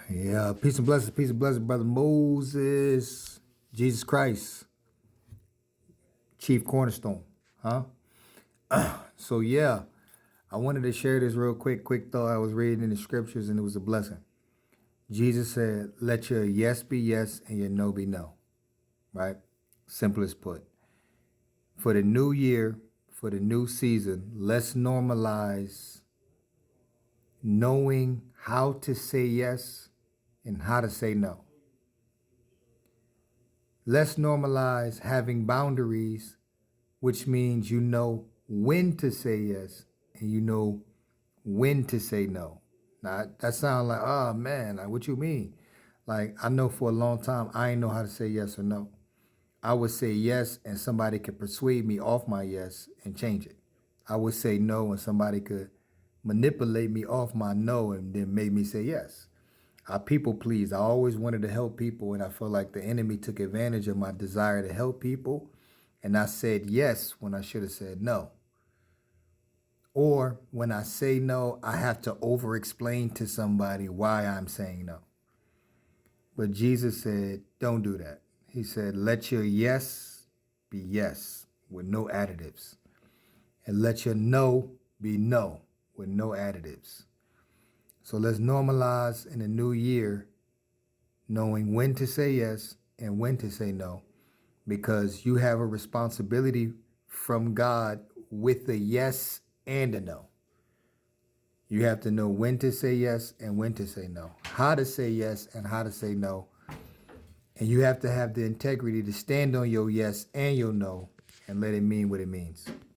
Yeah, peace and blessings, brother Moses, Jesus Christ, chief cornerstone, huh? So yeah, I wanted to share this real quick thought I was reading in the scriptures and it was a blessing. Jesus said, let your yes be yes and your no be no, right? Simplest put. For the new year, for the new season, let's normalize knowing how to say yes and how to say no. Let's normalize having boundaries, which means you know when to say yes and you know when to say no. Now that sounds like, oh man, like what you mean? Like I know for a long time I ain't know how to say yes or no. I would say yes and somebody could persuade me off my yes and change it. I would say no and somebody could manipulate me off my no and then make me say yes. I people please. I always wanted to help people, and I feel like the enemy took advantage of my desire to help people. And I said yes when I should have said no. Or when I say no, I have to over explain to somebody why I'm saying no. But Jesus said, don't do that. He said, let your yes be yes with no additives, and let your no be no with no additives. So let's normalize in the new year knowing when to say yes and when to say no, because you have a responsibility from God with a yes and a no. You have to know when to say yes and when to say no, how to say yes and how to say no. And you have to have the integrity to stand on your yes and your no and let it mean what it means.